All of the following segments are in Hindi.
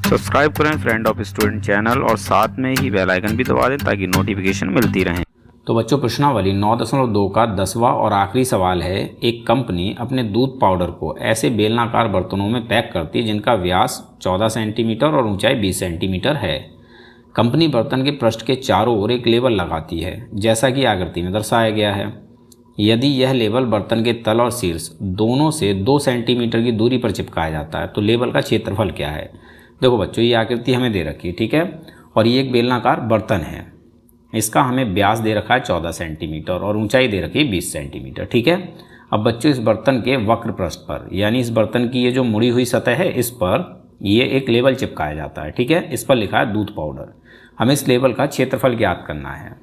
सब्सक्राइब करें फ्रेंड ऑफ स्टूडेंट चैनल और साथ में ही बेल आइकन भी दबा दें ताकि नोटिफिकेशन मिलती रहे। तो बच्चों प्रश्नावली 9.2 का 10वां और आखिरी सवाल है। एक कंपनी अपने दूध पाउडर को ऐसे बेलनाकार बर्तनों में पैक करती है जिनका व्यास 14 सेंटीमीटर और ऊंचाई 20 सेंटीमीटर है। कंपनी बर्तन के पृष्ठ के चारों ओर एक लेबल लगाती है जैसा कि आकृति में दर्शाया गया है। यदि यह लेबल बर्तन के तल और शीर्ष दोनों से 2 सेंटीमीटर की दूरी पर चिपकाया जाता है तो लेबल का क्षेत्रफल क्या है। देखो बच्चों, ये आकृति हमें दे रखी है, ठीक है, और ये एक बेलनाकार बर्तन है। इसका हमें व्यास दे रखा है 14 सेंटीमीटर और ऊंचाई दे रखी है 20 सेंटीमीटर, ठीक है। अब बच्चों इस बर्तन के वक्र पृष्ठ पर यानी इस बर्तन की ये जो मुड़ी हुई सतह है इस पर ये एक लेबल चिपकाया जाता है, ठीक है। इस पर लिखा है दूध पाउडर। हमें इस लेबल का क्षेत्रफल ज्ञात करना है।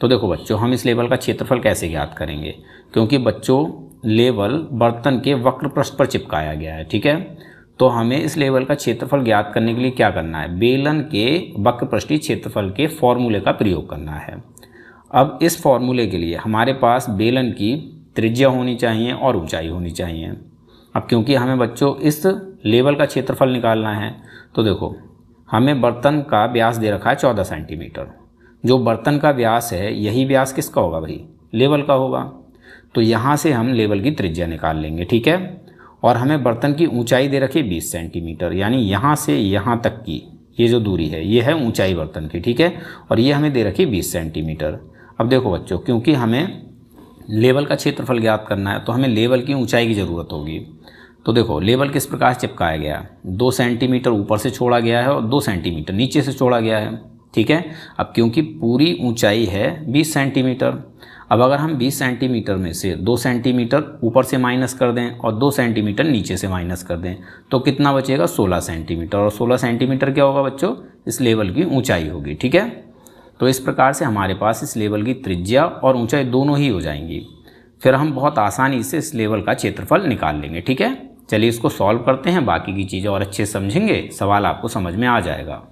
तो देखो बच्चों, हम इस लेबल का क्षेत्रफल कैसे ज्ञात करेंगे, क्योंकि बच्चों लेबल बर्तन के वक्र पृष्ठ पर चिपकाया गया है, ठीक है। तो हमें इस लेबल का क्षेत्रफल ज्ञात करने के लिए क्या करना है, बेलन के वक्र पृष्ठीय क्षेत्रफल के फॉर्मूले का प्रयोग करना है। अब इस फॉर्मूले के लिए हमारे पास बेलन की त्रिज्या होनी चाहिए और ऊंचाई होनी चाहिए। अब क्योंकि हमें बच्चों इस लेबल का क्षेत्रफल निकालना है तो देखो हमें बर्तन का व्यास दे रखा है 14 सेंटीमीटर। जो बर्तन का व्यास है यही व्यास किसका होगा भाई, लेबल का होगा। तो यहाँ से हम लेबल की त्रिज्या निकाल लेंगे, ठीक है। और हमें बर्तन की ऊंचाई दे रखी है 20 सेंटीमीटर, यानी यहाँ से यहाँ तक की ये जो दूरी है ये है ऊंचाई बर्तन की, ठीक है। और ये हमें दे रखी है 20 सेंटीमीटर। अब देखो बच्चों, क्योंकि हमें लेबल का क्षेत्रफल ज्ञात करना है तो हमें लेबल की ऊंचाई की ज़रूरत होगी। तो देखो लेबल किस प्रकार से चिपकाया गया, 2 सेंटीमीटर ऊपर से छोड़ा गया है और 2 सेंटीमीटर नीचे से छोड़ा गया है, ठीक है। अब क्योंकि पूरी ऊंचाई है 20 सेंटीमीटर, अब अगर हम 20 सेंटीमीटर में से 2 सेंटीमीटर ऊपर से माइनस कर दें और 2 सेंटीमीटर नीचे से माइनस कर दें तो कितना बचेगा, 16 सेंटीमीटर। और 16 सेंटीमीटर क्या होगा बच्चों, इस लेबल की ऊंचाई होगी, ठीक है। तो इस प्रकार से हमारे पास इस लेबल की त्रिज्या और ऊंचाई दोनों ही हो जाएंगी। फिर हम बहुत आसानी से इस लेबल का क्षेत्रफल निकाल लेंगे, ठीक है। चलिए इसको सॉल्व करते हैं, बाकी की चीज़ें और अच्छे से समझेंगे, सवाल आपको समझ में आ जाएगा।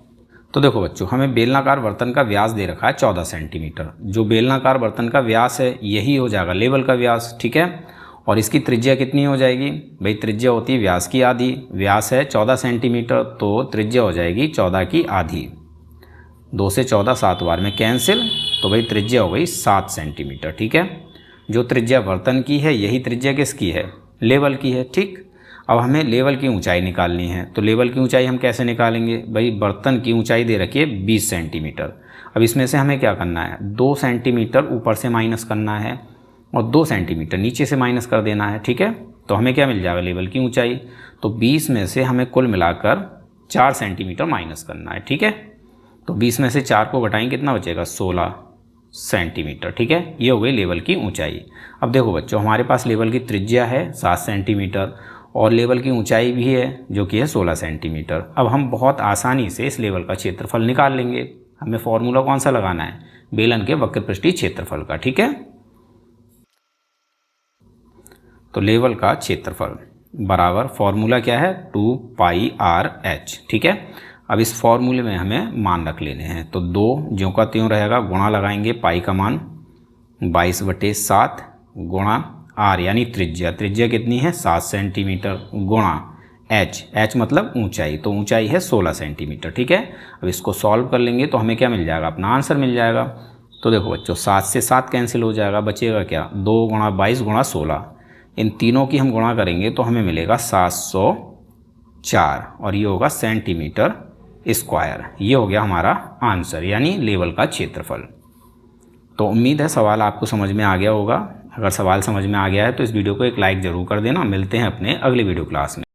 तो देखो बच्चों, हमें बेलनाकार बर्तन का व्यास दे रखा है 14 सेंटीमीटर। जो बेलनाकार बर्तन का व्यास है यही हो जाएगा लेबल का व्यास, ठीक है। और इसकी त्रिज्या कितनी हो जाएगी भाई, त्रिज्या होती है व्यास की आधी। व्यास है 14 सेंटीमीटर तो त्रिज्या हो जाएगी 14 की आधी। 2 से 14 7 बार में कैंसिल, तो भाई त्रिज्या हो गई 7 सेंटीमीटर, ठीक है। जो त्रिज्या बर्तन की है यही त्रिज्या किसकी है, लेबल की है, ठीक। अब हमें लेवल की ऊंचाई निकालनी है तो लेवल की ऊंचाई हम कैसे निकालेंगे भाई, बर्तन की ऊंचाई दे रखी है 20 सेंटीमीटर। अब इसमें से हमें क्या करना है, 2 सेंटीमीटर ऊपर से माइनस करना है और 2 सेंटीमीटर नीचे से माइनस कर देना है, ठीक है। तो हमें क्या मिल जाएगा, लेवल की ऊंचाई। तो 20 में से हमें कुल मिलाकर 4 सेंटीमीटर माइनस करना है, ठीक है। तो 20 में से 4 को घटाएंगे कितना बचेगा, 16 सेंटीमीटर, ठीक है। ये हो गई लेवल की ऊंचाई। अब देखो बच्चों, हमारे पास लेवल की त्रिज्या है 7 सेंटीमीटर और लेवल की ऊंचाई भी है जो कि है 16 सेंटीमीटर। अब हम बहुत आसानी से इस लेवल का क्षेत्रफल निकाल लेंगे। हमें फॉर्मूला कौन सा लगाना है, बेलन के वक्र पृष्ठीय क्षेत्रफल का, ठीक है। तो लेवल का क्षेत्रफल बराबर फॉर्मूला क्या है, 2πr/h, ठीक है। अब इस फॉर्मूले में हमें मान रख लेने हैं। तो 2 ज्यों का त्यों रहेगा, गुणा लगाएंगे पाई का मान 22/7 गुणा आर यानी त्रिज्या, त्रिज्या कितनी है 7 सेंटीमीटर गुणा एच मतलब ऊंचाई, तो ऊंचाई है 16 सेंटीमीटर, ठीक है। अब इसको सॉल्व कर लेंगे तो हमें क्या मिल जाएगा, अपना आंसर मिल जाएगा। तो देखो बच्चों, 7 से 7 कैंसिल हो जाएगा, बचेगा क्या, 2 गुणा 22 गुणा 16। इन तीनों की हम गुणा करेंगे तो हमें मिलेगा 704 और ये होगा सेंटीमीटर स्क्वायर। ये हो गया हमारा आंसर यानी लेवल का क्षेत्रफल। तो उम्मीद है सवाल आपको समझ में आ गया होगा। अगर सवाल समझ में आ गया है तो इस वीडियो को एक लाइक ज़रूर कर देना। मिलते हैं अपने अगले वीडियो क्लास में।